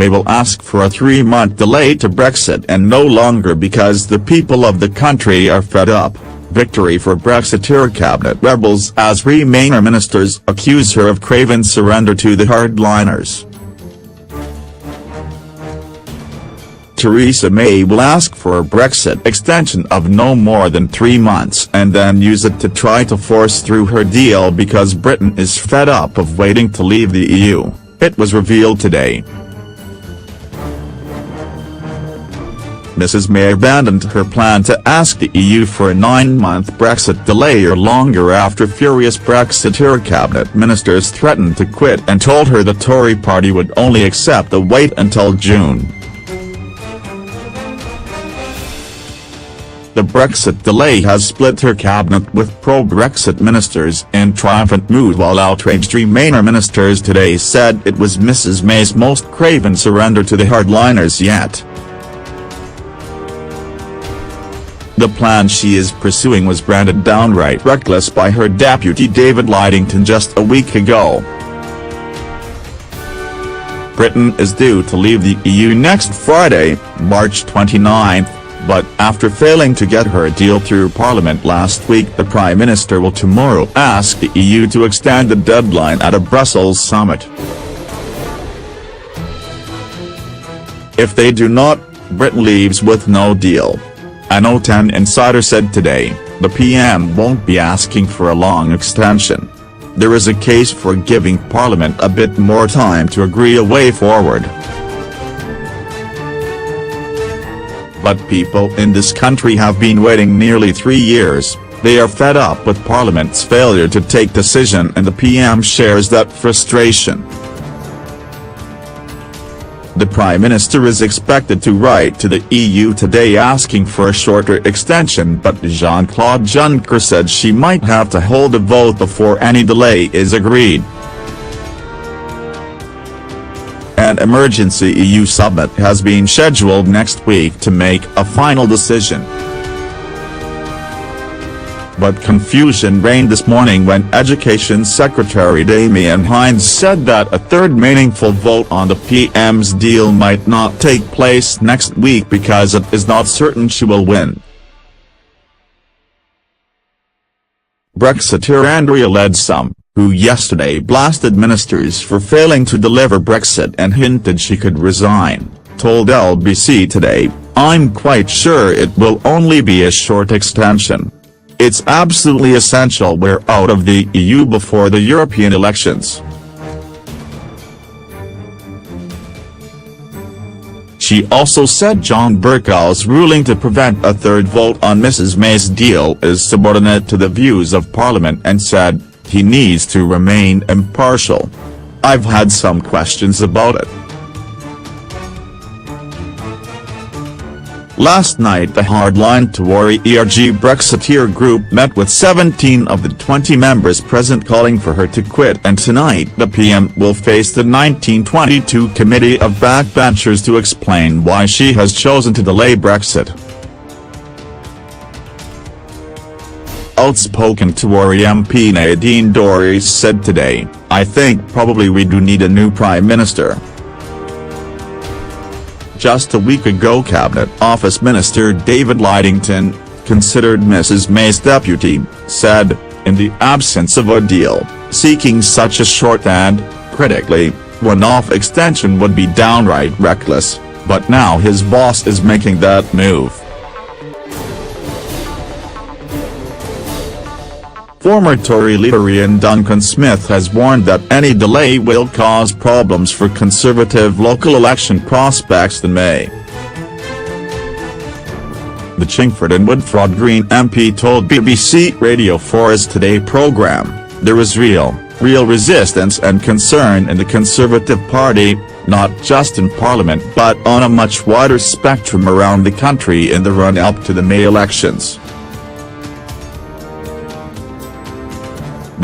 May will ask for a 3-month delay to Brexit and no longer because the people of the country are fed up. Victory for Brexiteer Cabinet rebels as Remainer ministers accuse her of craven surrender to the Hardliners. Theresa May will ask for a Brexit extension of no more than 3 months and then use it to try to force through her deal because Britain is fed up of waiting to leave the EU, it was revealed today. Mrs May abandoned her plan to ask the EU for a 9-month Brexit delay or longer after furious Brexiteer Cabinet ministers threatened to quit and told her the Tory party would only accept the wait until June. The Brexit delay has split her cabinet with pro-Brexit ministers in triumphant mood while outraged Remainer ministers today said it was Mrs May's most craven surrender to the Hardliners yet. The plan she is pursuing was branded downright reckless by her deputy David Lidington just a week ago. Britain is due to leave the EU next Friday, March 29, but after failing to get her deal through Parliament last week, the Prime Minister will tomorrow ask the EU to extend the deadline at a Brussels summit. If they do not, Britain leaves with no deal. An O10 insider said today, the PM won't be asking for a long extension. There is a case for giving Parliament a bit more time to agree a way forward. But people in this country have been waiting nearly 3 years, they are fed up with Parliament's failure to take decision and the PM shares that frustration. The Prime Minister is expected to write to the EU today asking for a shorter extension, but Jean-Claude Juncker said she might have to hold a vote before any delay is agreed. An emergency EU summit has been scheduled next week to make a final decision. But confusion reigned this morning when Education Secretary Damian Hinds said that a third meaningful vote on the PM's deal might not take place next week because it is not certain she will win. Brexiteer Andrea Leadsom, who yesterday blasted ministers for failing to deliver Brexit and hinted she could resign, told LBC today, "I'm quite sure it will only be a short extension. It's absolutely essential we're out of the EU before the European elections." She also said John Bercow's ruling to prevent a third vote on Mrs May's deal is subordinate to the views of Parliament and said, he needs to remain impartial. "I've had some questions about it." Last night the hardline Tory ERG Brexiteer group met with 17 of the 20 members present calling for her to quit, and tonight the PM will face the 1922 committee of backbenchers to explain why she has chosen to delay Brexit. Outspoken Tory MP Nadine Dorries said today, "I think probably we do need a new Prime Minister." Just a week ago Cabinet Office Minister David Lidington, considered Mrs May's deputy, said, in the absence of a deal, seeking such a short and, critically, one-off extension would be downright reckless, but now his boss is making that move. Former Tory leader Ian Duncan Smith has warned that any delay will cause problems for Conservative local election prospects in May. The Chingford and Woodford Green MP told BBC Radio 4's Today programme, "There is real resistance and concern in the Conservative Party, not just in Parliament but on a much wider spectrum around the country in the run-up to the May elections.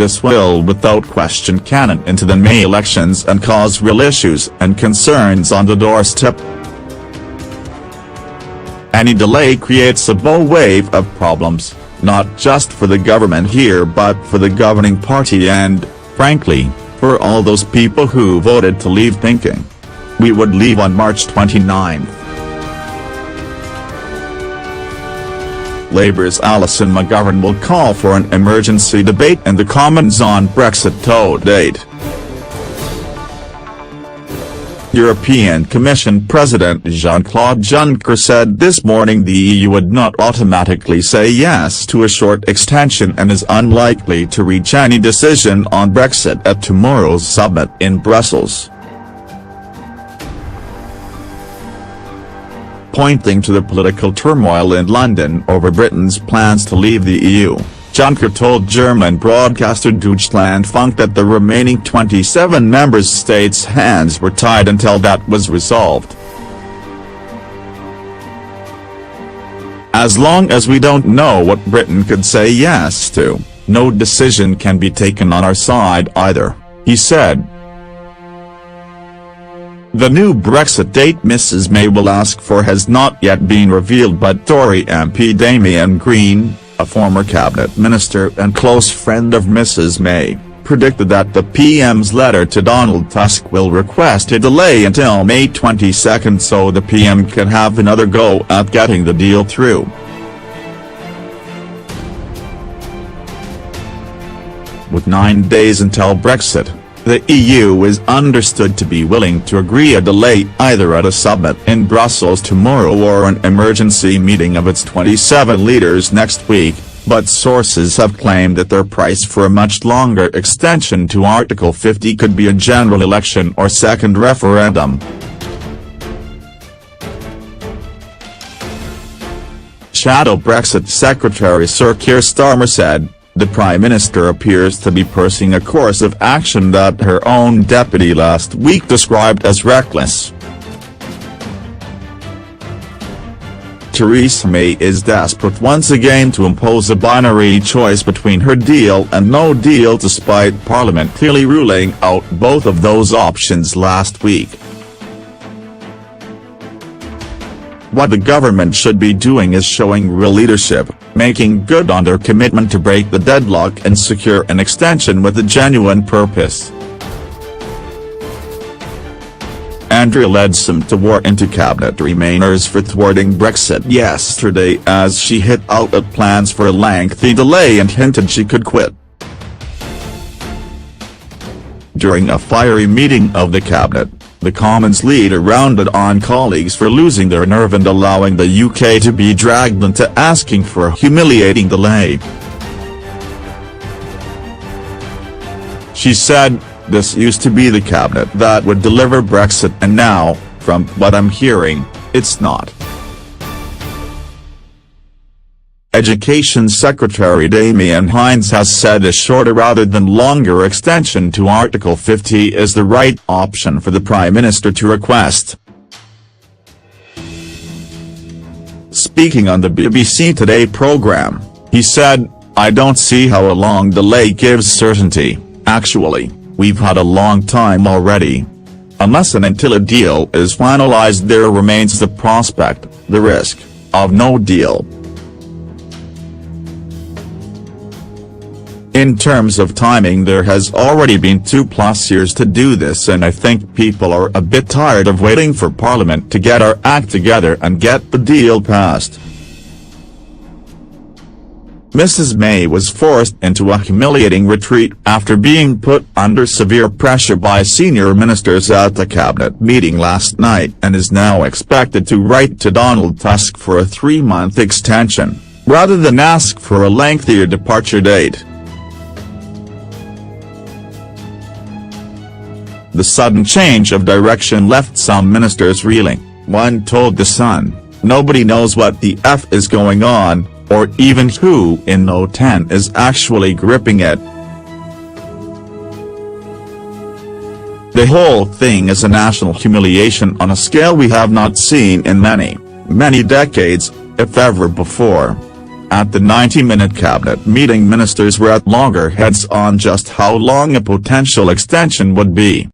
This will without question cannon into the May elections and cause real issues and concerns on the doorstep. Any delay creates a bow wave of problems, not just for the government here but for the governing party and, frankly, for all those people who voted to leave thinking We would leave on March 29. Labour's Alison McGovern will call for an emergency debate in the Commons on Brexit to date. European Commission President Jean-Claude Juncker said this morning the EU would not automatically say yes to a short extension and is unlikely to reach any decision on Brexit at tomorrow's summit in Brussels. Pointing to the political turmoil in London over Britain's plans to leave the EU, Juncker told German broadcaster Deutschlandfunk that the remaining 27 member states' hands were tied until that was resolved. As long as we don't know what Britain could say yes to, no decision can be taken on our side either, he said. The new Brexit date Mrs May will ask for has not yet been revealed, but Tory MP Damian Green, a former cabinet minister and close friend of Mrs May, predicted that the PM's letter to Donald Tusk will request a delay until May 22 so the PM can have another go at getting the deal through. With 9 days until Brexit, the EU is understood to be willing to agree a delay either at a summit in Brussels tomorrow or an emergency meeting of its 27 leaders next week, but sources have claimed that their price for a much longer extension to Article 50 could be a general election or second referendum. Shadow Brexit Secretary Sir Keir Starmer said, "The Prime Minister appears to be pursuing a course of action that her own deputy last week described as reckless." Theresa May is desperate once again to impose a binary choice between her deal and no deal, despite Parliament clearly ruling out both of those options last week. What the government should be doing is showing real leadership, making good on their commitment to break the deadlock and secure an extension with a genuine purpose. Andrea Leadsom tore into Cabinet Remainers for thwarting Brexit yesterday as she hit out at plans for a lengthy delay and hinted she could quit. During a fiery meeting of the Cabinet, the Commons leader rounded on colleagues for losing their nerve and allowing the UK to be dragged into asking for a humiliating delay. She said, "This used to be the cabinet that would deliver Brexit and now, from what I'm hearing, it's not." Education Secretary Damian Hinds has said a shorter rather than longer extension to Article 50 is the right option for the Prime Minister to request. Speaking on the BBC Today programme, he said, "I don't see how a long delay gives certainty, actually, we've had a long time already. Unless and until a deal is finalised there remains the prospect, the risk, of no deal." In terms of timing, there has already been 2+ years to do this, and I think people are a bit tired of waiting for Parliament to get our act together and get the deal passed. Mrs May was forced into a humiliating retreat after being put under severe pressure by senior ministers at the cabinet meeting last night and is now expected to write to Donald Tusk for a 3-month extension, rather than ask for a lengthier departure date. The sudden change of direction left some ministers reeling. One told The Sun, "Nobody knows what the F is going on, or even who in No 10 is actually gripping it. The whole thing is a national humiliation on a scale we have not seen in many, many decades, if ever before." At the 90-minute cabinet meeting, ministers were at loggerheads on just how long a potential extension would be.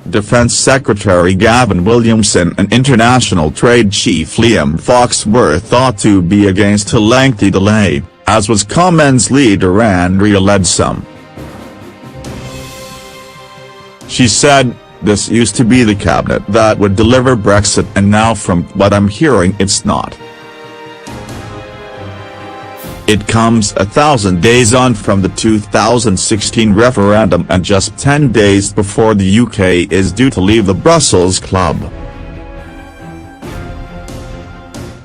Defence Secretary Gavin Williamson and International Trade Chief Liam Fox were thought to be against a lengthy delay, as was Commons leader Andrea Leadsom. She said, "This used to be the cabinet that would deliver Brexit, and now from what I'm hearing it's not. It comes 1,000 days on from the 2016 referendum and just 10 days before the UK is due to leave the Brussels club."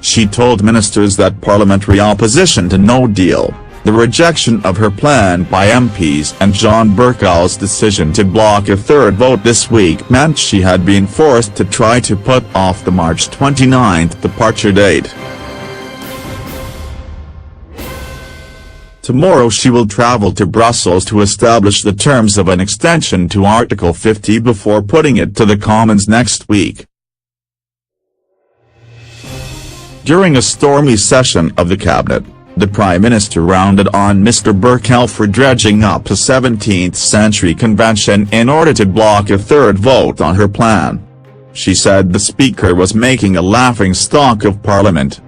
She told ministers that parliamentary opposition to no deal, the rejection of her plan by MPs and John Bercow's decision to block a third vote this week meant she had been forced to try to put off the March 29 departure date. Tomorrow she will travel to Brussels to establish the terms of an extension to Article 50 before putting it to the Commons next week. During a stormy session of the cabinet, the Prime Minister rounded on Mr Bercow for dredging up a 17th-century convention in order to block a third vote on her plan. She said the Speaker was making a laughingstock of Parliament.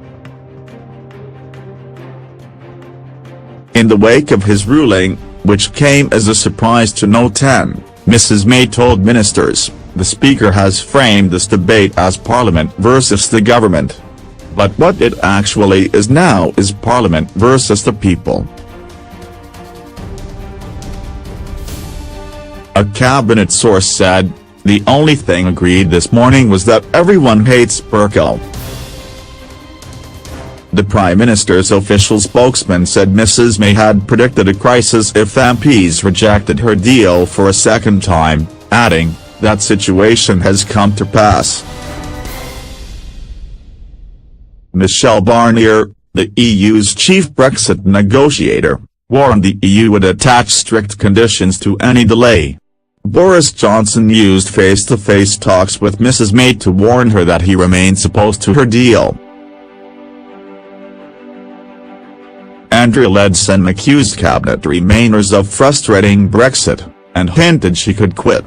In the wake of his ruling, which came as a surprise to No 10, Mrs May told ministers, "The Speaker has framed this debate as Parliament versus the government. But what it actually is now is Parliament versus the people." A cabinet source said, "The only thing agreed this morning was that everyone hates Bercow." The Prime Minister's official spokesman said Mrs May had predicted a crisis if MPs rejected her deal for a second time, adding, "That situation has come to pass." Michel Barnier, the EU's chief Brexit negotiator, warned the EU would attach strict conditions to any delay. Boris Johnson used face-to-face talks with Mrs May to warn her that he remains opposed to her deal. Andrea Leadsom accused cabinet remainers of frustrating Brexit, and hinted she could quit.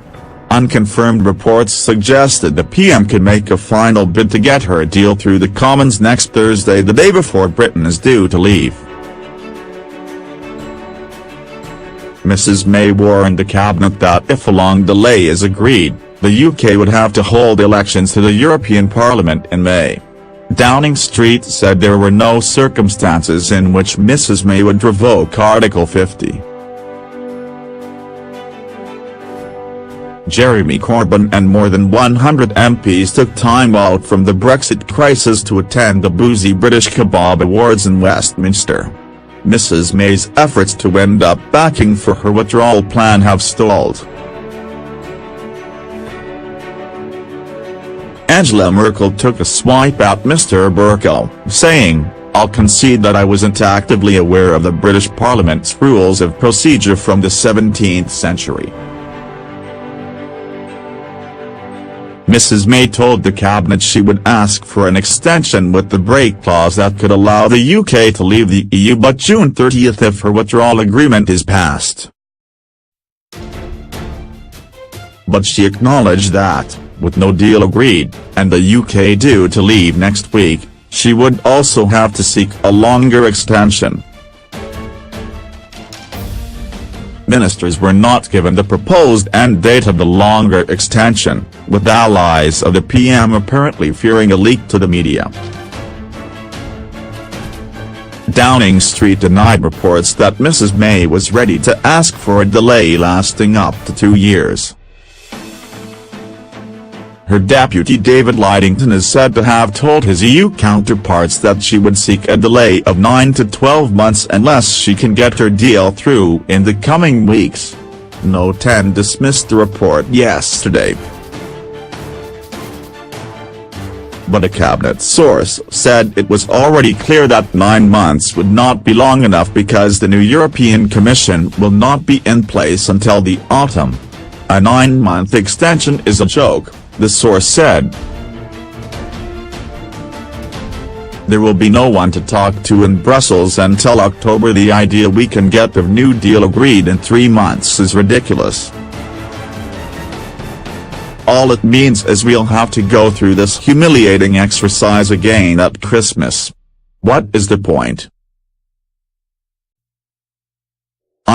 Unconfirmed reports suggested the PM could make a final bid to get her deal through the Commons next Thursday, the day before Britain is due to leave. Mrs May warned the cabinet that if a long delay is agreed, the UK would have to hold elections to the European Parliament in May. Downing Street said there were no circumstances in which Mrs May would revoke Article 50. Jeremy Corbyn and more than 100 MPs took time out from the Brexit crisis to attend the boozy British Kebab Awards in Westminster. Mrs May's efforts to end up backing for her withdrawal plan have stalled. Angela Merkel took a swipe at Mr Bercow, saying, "I'll concede that I wasn't actively aware of the British Parliament's rules of procedure from the 17th century." Mrs May told the cabinet she would ask for an extension with the break clause that could allow the UK to leave the EU by June 30 if her withdrawal agreement is passed. But she acknowledged that, with no deal agreed, and the UK due to leave next week, she would also have to seek a longer extension. Ministers were not given the proposed end date of the longer extension, with allies of the PM apparently fearing a leak to the media. Downing Street denied reports that Mrs May was ready to ask for a delay lasting up to 2 years. Her deputy David Lidington is said to have told his EU counterparts that she would seek a delay of 9 to 12 months unless she can get her deal through in the coming weeks. No 10 dismissed the report yesterday. But a cabinet source said it was already clear that 9 months would not be long enough because the new European Commission will not be in place until the autumn. A 9-month extension is a joke, the source said. There will be no one to talk to in Brussels until October. The idea we can get the new deal agreed in 3 months is ridiculous. All it means is we'll have to go through this humiliating exercise again at Christmas. What is the point?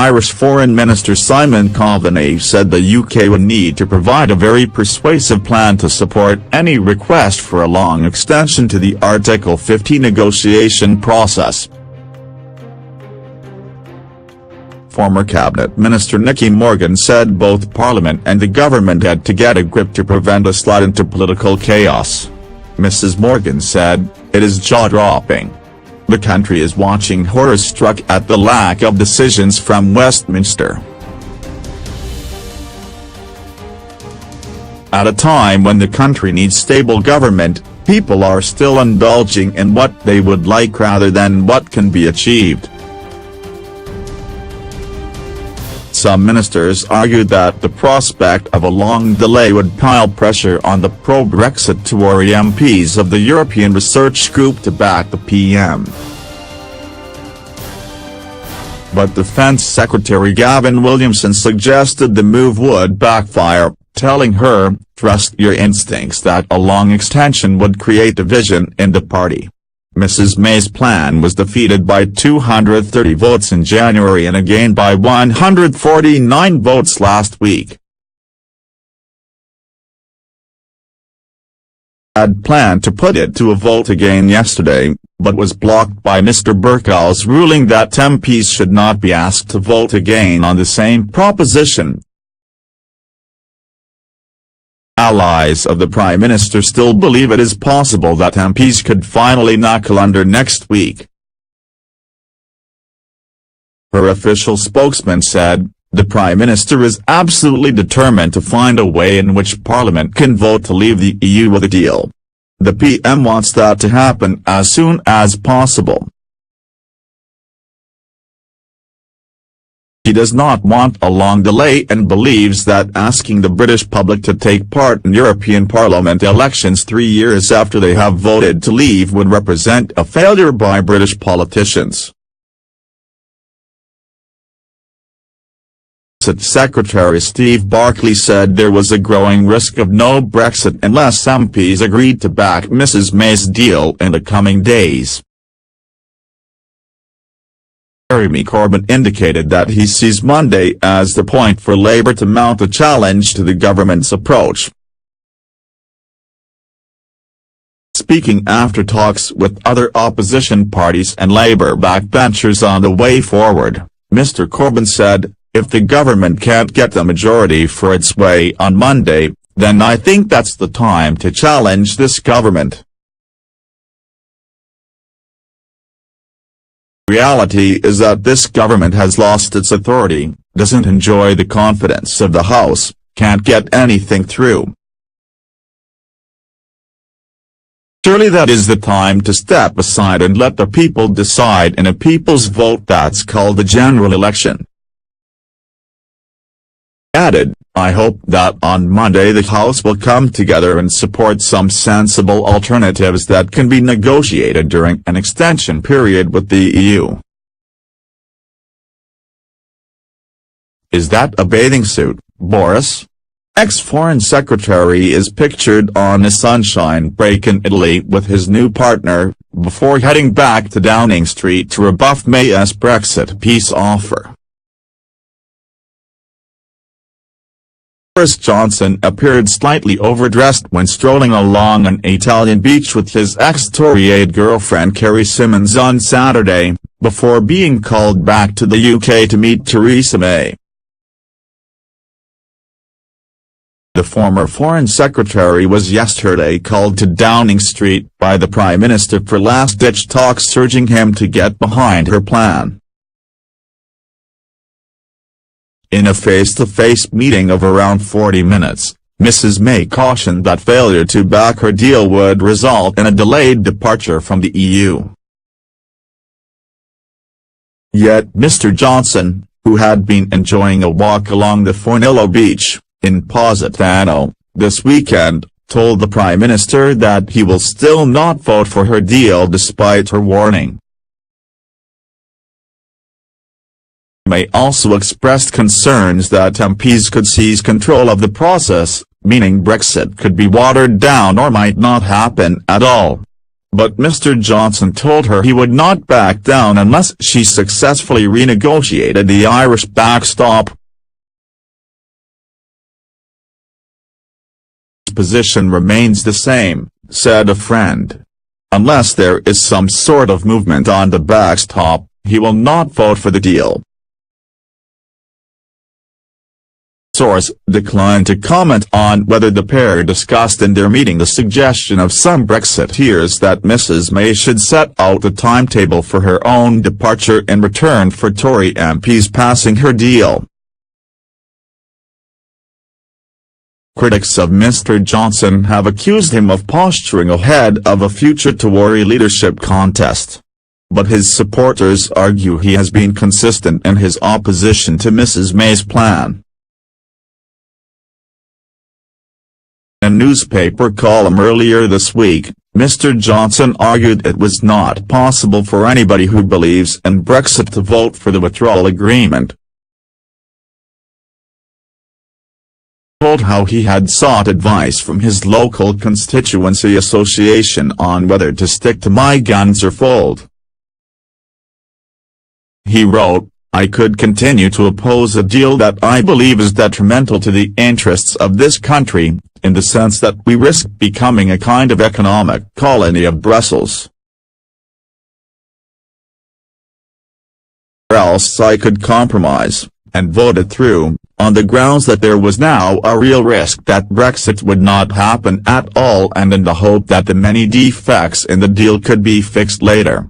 Irish Foreign Minister Simon Coveney said the UK would need to provide a very persuasive plan to support any request for a long extension to the Article 50 negotiation process. Former Cabinet Minister Nicky Morgan said both Parliament and the government had to get a grip to prevent a slide into political chaos. Mrs Morgan said, "It is jaw-dropping. The country is watching horror-struck at the lack of decisions from Westminster. At a time when the country needs stable government, people are still indulging in what they would like rather than what can be achieved." Some ministers argued that the prospect of a long delay would pile pressure on the pro-Brexit Tory MPs of the European Research Group to back the PM. But Defence Secretary Gavin Williamson suggested the move would backfire, telling her, "Trust your instincts that a long extension would create division in the party." Mrs May's plan was defeated by 230 votes in January and again by 149 votes last week. Had planned to put it to a vote again yesterday, but was blocked by Mr Bercow's ruling that MPs should not be asked to vote again on the same proposition. Allies of the Prime Minister still believe it is possible that MPs could finally knuckle under next week. Her official spokesman said, "The Prime Minister is absolutely determined to find a way in which Parliament can vote to leave the EU with a deal. The PM wants that to happen as soon as possible. He does not want a long delay and believes that asking the British public to take part in European Parliament elections 3 years after they have voted to leave would represent a failure by British politicians." Secretary Steve Barclay said there was a growing risk of no Brexit unless MPs agreed to back Mrs May's deal in the coming days. Jeremy Corbyn indicated that he sees Monday as the point for Labour to mount a challenge to the government's approach. Speaking after talks with other opposition parties and Labour backbenchers on the way forward, Mr Corbyn said, "If the government can't get the majority for its way on Monday, then I think that's the time to challenge this government. Reality is that this government has lost its authority, doesn't enjoy the confidence of the House, can't get anything through. Surely that is the time to step aside and let the people decide in a people's vote that's called the general election." He added, "I hope that on Monday the House will come together and support some sensible alternatives that can be negotiated during an extension period with the EU." Is that a bathing suit, Boris? Ex-Foreign Secretary is pictured on a sunshine break in Italy with his new partner, before heading back to Downing Street to rebuff May's Brexit peace offer. Boris Johnson appeared slightly overdressed when strolling along an Italian beach with his ex-Tory aide girlfriend Carrie Symonds on Saturday, before being called back to the UK to meet Theresa May. The former Foreign Secretary was yesterday called to Downing Street by the Prime Minister for last-ditch talks urging him to get behind her plan. In a face-to-face meeting of around 40 minutes, Mrs May cautioned that failure to back her deal would result in a delayed departure from the EU. Yet Mr Johnson, who had been enjoying a walk along the Fornillo beach, in Positano, this weekend, told the Prime Minister that he will still not vote for her deal despite her warning. May also expressed concerns that MPs could seize control of the process, meaning Brexit could be watered down or might not happen at all. but Mr. Johnson told her he would not back down unless she successfully renegotiated the Irish backstop. His position remains the same, said a friend. Unless there is some sort of movement on the backstop, he will not vote for the deal. Source declined to comment on whether the pair discussed in their meeting the suggestion of some Brexiteers that Mrs. May should set out a timetable for her own departure in return for Tory MPs passing her deal. Critics of Mr. Johnson have accused him of posturing ahead of a future Tory leadership contest. But his supporters argue he has been consistent in his opposition to Mrs. May's plan. In a newspaper column earlier this week, Mr. Johnson argued it was not possible for anybody who believes in Brexit to vote for the withdrawal agreement. Told how he had sought advice from his local constituency association on whether to stick to my guns or fold. He wrote, "I could continue to oppose a deal that I believe is detrimental to the interests of this country, in the sense that we risk becoming a kind of economic colony of Brussels. Or else I could compromise, and vote it through, on the grounds that there was now a real risk that Brexit would not happen at all and in the hope that the many defects in the deal could be fixed later.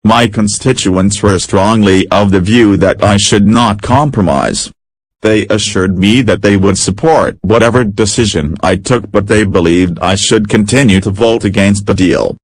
My constituents were strongly of the view that I should not compromise. They assured me that they would support whatever decision I took, but they believed I should continue to vote against the deal."